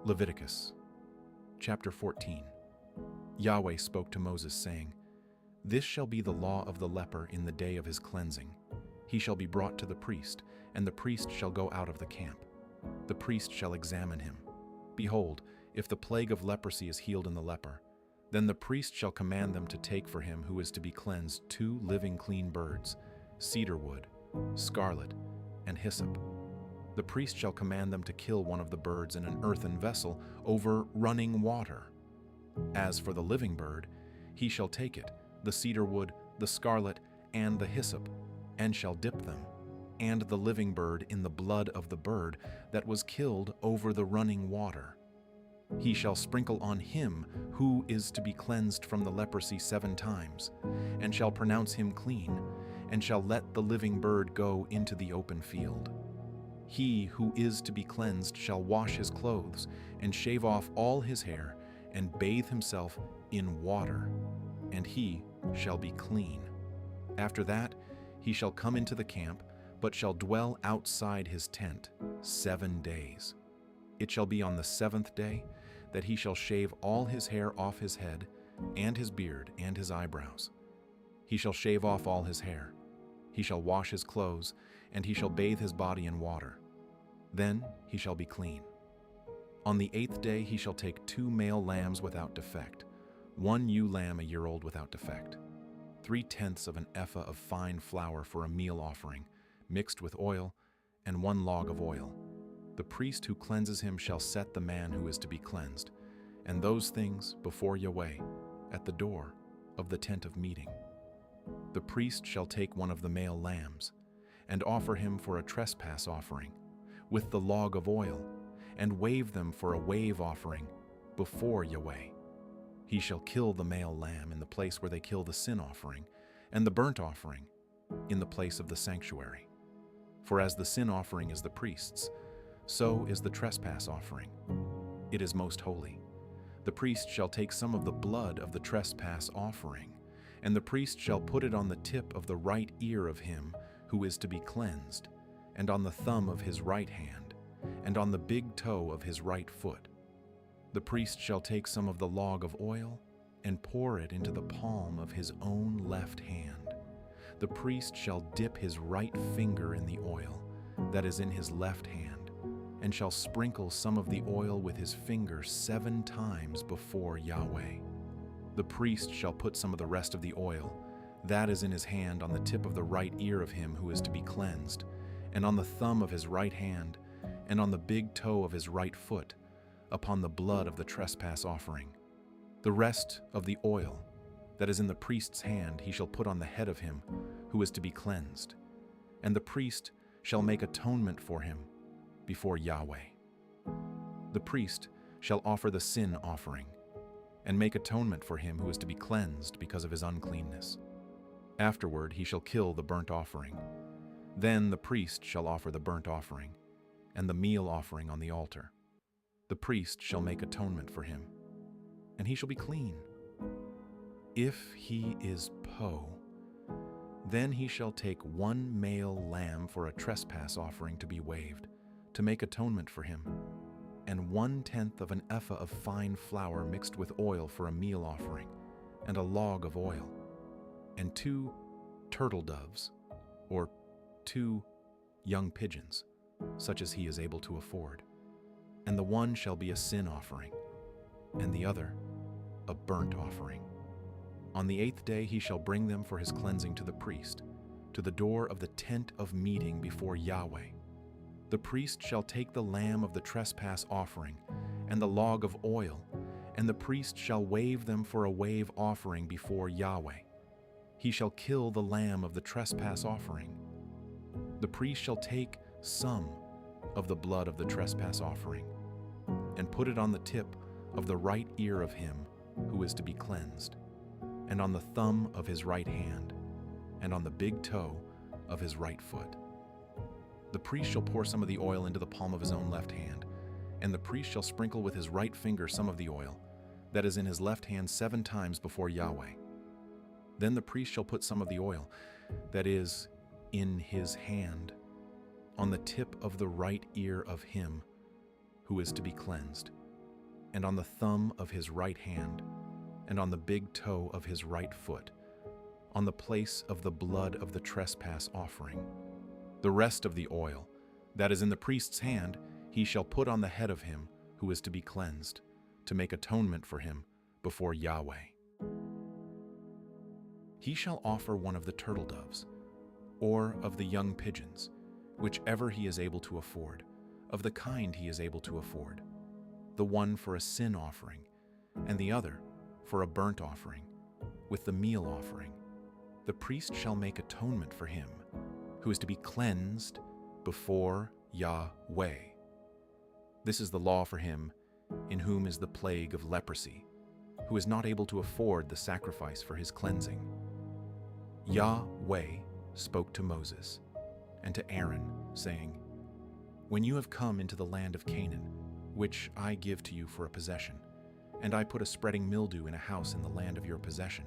Leviticus Chapter 14. Yahweh spoke to Moses, saying, "This shall be the law of the leper in the day of his cleansing. He shall be brought to the priest, and the priest shall go out of the camp. The priest shall examine him. Behold, if the plague of leprosy is healed in the leper, then the priest shall command them to take for him who is to be cleansed 2 living clean birds, cedar wood, scarlet, and hyssop. The priest shall command them to kill one of the birds in an earthen vessel over running water. As for the living bird, he shall take it, the cedar wood, the scarlet, and the hyssop, and shall dip them, and the living bird in the blood of the bird that was killed over the running water. He shall sprinkle on him who is to be cleansed from the leprosy 7 times, and shall pronounce him clean, and shall let the living bird go into the open field. He who is to be cleansed shall wash his clothes, and shave off all his hair, and bathe himself in water, and he shall be clean. After that he shall come into the camp, but shall dwell outside his tent 7 days. It shall be on the 7th day that he shall shave all his hair off his head, and his beard, and his eyebrows. He shall shave off all his hair. He shall wash his clothes, and he shall bathe his body in water. Then he shall be clean. On the 8th day he shall take 2 male lambs without defect, 1 ewe lamb a year old without defect, 3/10 of an ephah of fine flour for a meal offering, mixed with oil, and 1 log of oil. The priest who cleanses him shall set the man who is to be cleansed, and those things before Yahweh, at the door of the tent of meeting. The priest shall take one of the male lambs, and offer him for a trespass offering, with the log of oil, and wave them for a wave offering before Yahweh. He shall kill the male lamb in the place where they kill the sin offering, and the burnt offering in the place of the sanctuary. For as the sin offering is the priest's, so is the trespass offering. It is most holy. The priest shall take some of the blood of the trespass offering, and the priest shall put it on the tip of the right ear of him who is to be cleansed, and on the thumb of his right hand, and on the big toe of his right foot. The priest shall take some of the log of oil, and pour it into the palm of his own left hand. The priest shall dip his right finger in the oil that is in his left hand, and shall sprinkle some of the oil with his finger 7 times before Yahweh. The priest shall put some of the rest of the oil that is in his hand on the tip of the right ear of him who is to be cleansed, and on the thumb of his right hand, and on the big toe of his right foot, upon the blood of the trespass offering. The rest of the oil that is in the priest's hand he shall put on the head of him who is to be cleansed, and the priest shall make atonement for him before Yahweh. The priest shall offer the sin offering, and make atonement for him who is to be cleansed because of his uncleanness. Afterward he shall kill the burnt offering. Then the priest shall offer the burnt offering, and the meal offering on the altar. The priest shall make atonement for him, and he shall be clean. If he is poe, then he shall take 1 male lamb for a trespass offering to be waved, to make atonement for him, and 1/10 of an ephah of fine flour mixed with oil for a meal offering, and a log of oil, and 2 turtle doves, or 2 young pigeons, such as he is able to afford. And the one shall be a sin offering, and the other a burnt offering. On the 8th day he shall bring them for his cleansing to the priest, to the door of the tent of meeting before Yahweh. The priest shall take the lamb of the trespass offering, and the log of oil, and the priest shall wave them for a wave offering before Yahweh. He shall kill the lamb of the trespass offering. The priest shall take some of the blood of the trespass offering, and put it on the tip of the right ear of him who is to be cleansed, and on the thumb of his right hand, and on the big toe of his right foot. The priest shall pour some of the oil into the palm of his own left hand, and the priest shall sprinkle with his right finger some of the oil that is in his left hand 7 times before Yahweh. Then the priest shall put some of the oil that is in his hand on the tip of the right ear of him who is to be cleansed, and on the thumb of his right hand, and on the big toe of his right foot, on the place of the blood of the trespass offering. The rest of the oil that is in the priest's hand he shall put on the head of him who is to be cleansed, to make atonement for him before Yahweh. He shall offer one of the turtle doves, or of the young pigeons, whichever he is able to afford, of the kind he is able to afford, the one for a sin offering, and the other for a burnt offering, with the meal offering. The priest shall make atonement for him, who is to be cleansed before Yahweh. This is the law for him in whom is the plague of leprosy, who is not able to afford the sacrifice for his cleansing. Yahweh spoke to Moses and to Aaron, saying, When you have come into the land of Canaan, which I give to you for a possession, and I put a spreading mildew in a house in the land of your possession,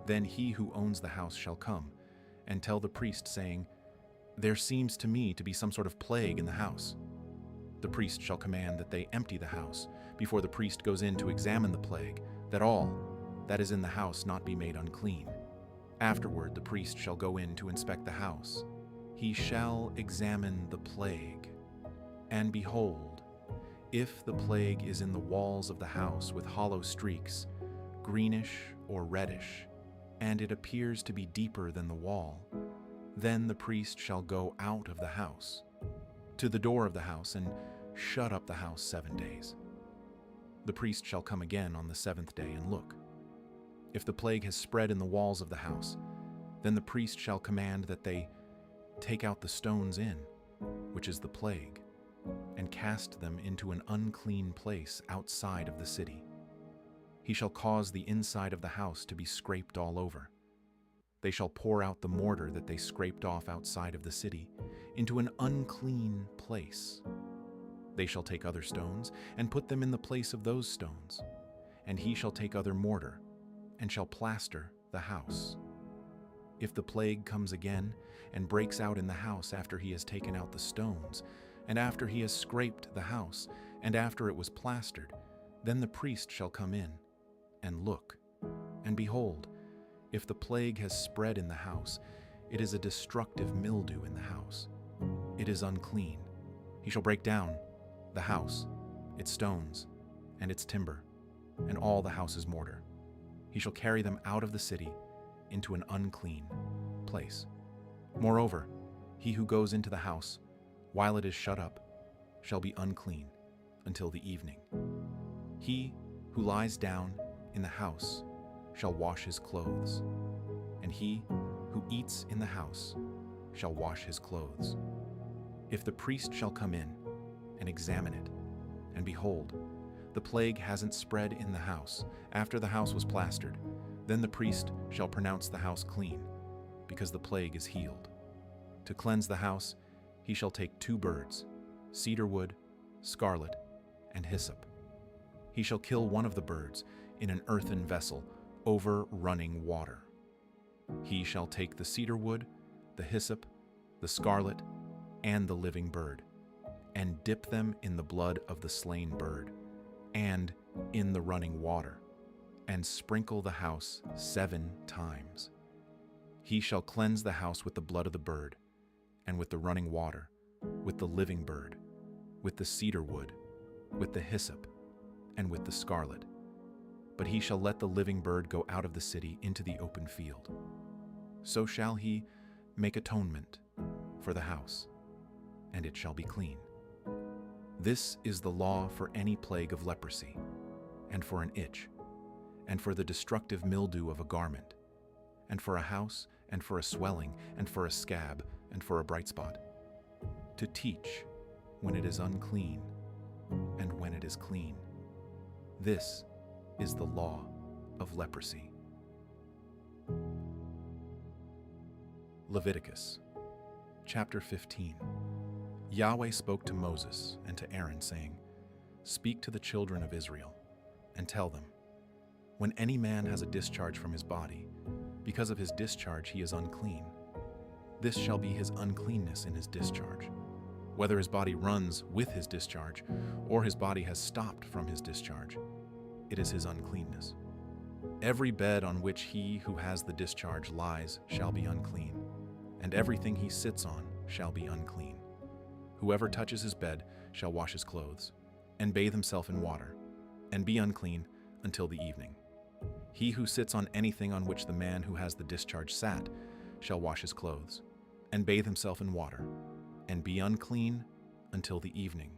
then he who owns the house shall come and tell the priest, saying, There seems to me to be some sort of plague in the house. The priest shall command that they empty the house before the priest goes in to examine the plague, that all that is in the house not be made unclean. Afterward the priest shall go in to inspect the house. He shall examine the plague, and behold, if the plague is in the walls of the house with hollow streaks, greenish or reddish, and it appears to be deeper than the wall, then the priest shall go out of the house to the door of the house and shut up the house 7 days. The priest shall come again on the 7th day and look. If the plague has spread in the walls of the house, then the priest shall command that they take out the stones in, which is the plague, and cast them into an unclean place outside of the city. He shall cause the inside of the house to be scraped all over. They shall pour out the mortar that they scraped off outside of the city into an unclean place. They shall take other stones and put them in the place of those stones, and he shall take other mortar and shall plaster the house. If the plague comes again and breaks out in the house after he has taken out the stones, and after he has scraped the house, and after it was plastered, then the priest shall come in and look. And behold, if the plague has spread in the house, it is a destructive mildew in the house. It is unclean. He shall break down the house, its stones, and its timber, and all the house's mortar. He shall carry them out of the city into an unclean place. Moreover, he who goes into the house while it is shut up shall be unclean until the evening. He who lies down in the house shall wash his clothes, and he who eats in the house shall wash his clothes. If the priest shall come in and examine it, and behold, the plague hasn't spread in the house after the house was plastered, then the priest shall pronounce the house clean, because the plague is healed. To cleanse the house, he shall take 2 birds, cedar wood, scarlet, and hyssop. He shall kill one of the birds in an earthen vessel over running water. He shall take the cedar wood, the hyssop, the scarlet, and the living bird, and dip them in the blood of the slain bird, and in the running water, and sprinkle the house 7 times. He shall cleanse the house with the blood of the bird, and with the running water, with the living bird, with the cedar wood, with the hyssop, and with the scarlet. But he shall let the living bird go out of the city into the open field. So shall he make atonement for the house, and it shall be clean. This is the law for any plague of leprosy, and for an itch, and for the destructive mildew of a garment, and for a house, and for a swelling, and for a scab, and for a bright spot, to teach when it is unclean, and when it is clean. This is the law of leprosy. Leviticus Chapter 15. Yahweh spoke to Moses and to Aaron, saying, Speak to the children of Israel, and tell them, When any man has a discharge from his body, because of his discharge he is unclean. This shall be his uncleanness in his discharge. whether his body runs with his discharge, or his body has stopped from his discharge. It is his uncleanness. Every bed on which he who has the discharge lies shall be unclean, and everything he sits on shall be unclean. Whoever touches his bed shall wash his clothes, and bathe himself in water, and be unclean until the evening. He who sits on anything on which the man who has the discharge sat shall wash his clothes, and bathe himself in water, and be unclean until the evening.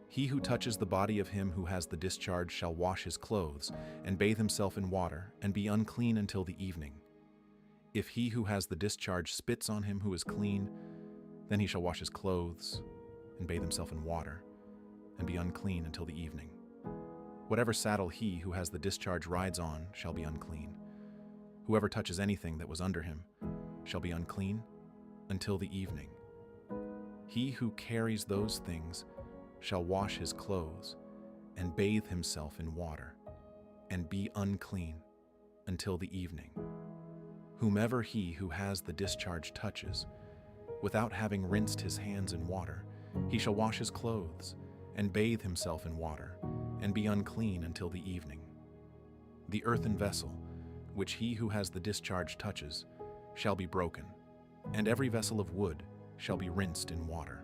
He who touches the body of him who has the discharge shall wash his clothes, and bathe himself in water, and be unclean until the evening. If he who has the discharge spits on him who is clean, then he shall wash his clothes, and bathe himself in water, and be unclean until the evening. Whatever saddle he who has the discharge rides on shall be unclean. Whoever touches anything that was under him shall be unclean until the evening. He who carries those things shall wash his clothes, and bathe himself in water, and be unclean until the evening. Whomever he who has the discharge touches, without having rinsed his hands in water, he shall wash his clothes, and bathe himself in water, and be unclean until the evening. The earthen vessel, which he who has the discharge touches, shall be broken, and every vessel of wood shall be rinsed in water.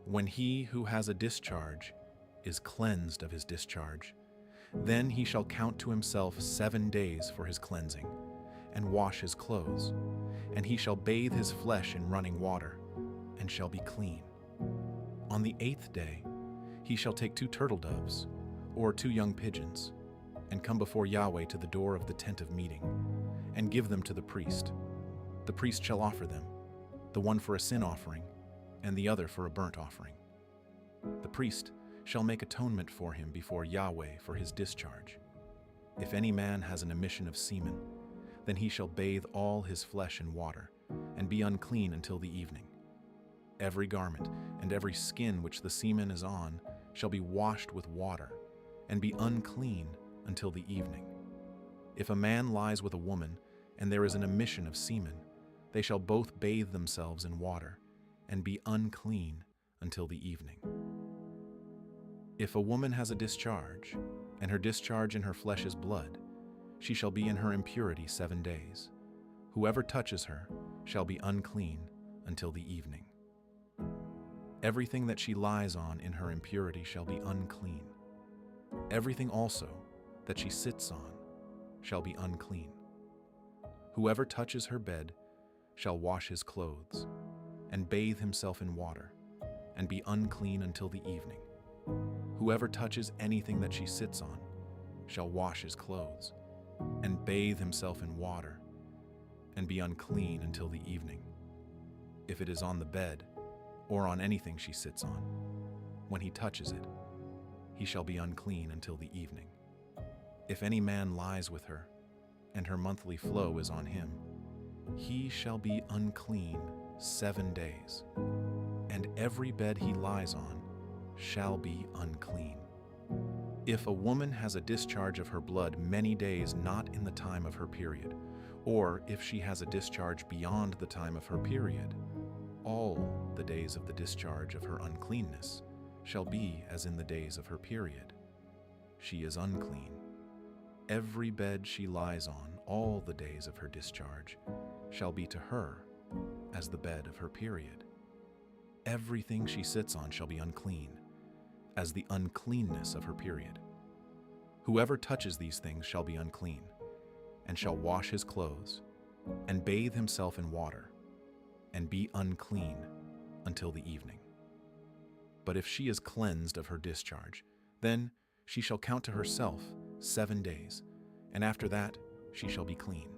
When he who has a discharge is cleansed of his discharge, then he shall count to himself 7 days for his cleansing, and wash his clothes, and he shall bathe his flesh in running water, and shall be clean. On the 8th day he shall take 2 turtle doves, or 2 young pigeons, and come before Yahweh to the door of the tent of meeting, and give them to the priest. The priest shall offer them, the one for a sin offering, and the other for a burnt offering. The priest shall make atonement for him before Yahweh for his discharge. If any man has an emission of semen, then he shall bathe all his flesh in water, and be unclean until the evening. Every garment and every skin which the semen is on shall be washed with water, and be unclean until the evening. If a man lies with a woman, and there is an emission of semen, they shall both bathe themselves in water, and be unclean until the evening. If a woman has a discharge, and her discharge in her flesh is blood, she shall be in her impurity 7 days. Whoever touches her shall be unclean until the evening. Everything that she lies on in her impurity shall be unclean. Everything also that she sits on shall be unclean. Whoever touches her bed shall wash his clothes, and bathe himself in water, and be unclean until the evening. Whoever touches anything that she sits on shall wash his clothes, and bathe himself in water, and be unclean until the evening. If it is on the bed, or on anything she sits on, when he touches it, he shall be unclean until the evening. If any man lies with her, and her monthly flow is on him, he shall be unclean 7 days, and every bed he lies on shall be unclean. If a woman has a discharge of her blood many days not in the time of her period, or if she has a discharge beyond the time of her period, all the days of the discharge of her uncleanness shall be as in the days of her period. She is unclean. Every bed she lies on all the days of her discharge shall be to her as the bed of her period. Everything she sits on shall be unclean, as the uncleanness of her period. Whoever touches these things shall be unclean, and shall wash his clothes, and bathe himself in water, and be unclean until the evening. But if she is cleansed of her discharge, then she shall count to herself 7 days, and after that she shall be clean.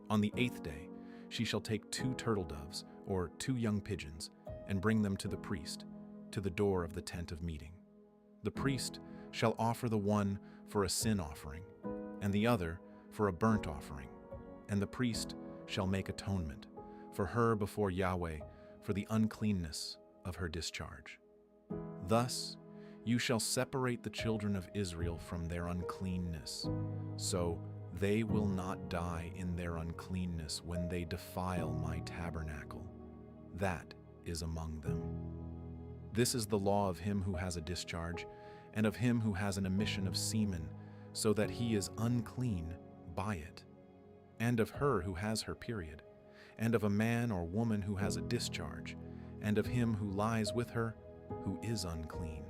On the 8th day she shall take 2 turtle doves, or 2 young pigeons, and bring them to the priest, to the door of the tent of meeting. The priest shall offer the one for a sin offering, and the other for a burnt offering, and the priest shall make atonement for her before Yahweh for the uncleanness of her discharge. Thus you shall separate the children of Israel from their uncleanness. So They will not die in their uncleanness when they defile my tabernacle. That is among them. This is the law of him who has a discharge, and of him who has an emission of semen, so that he is unclean by it, and of her who has her period, and of a man or woman who has a discharge, and of him who lies with her, who is unclean.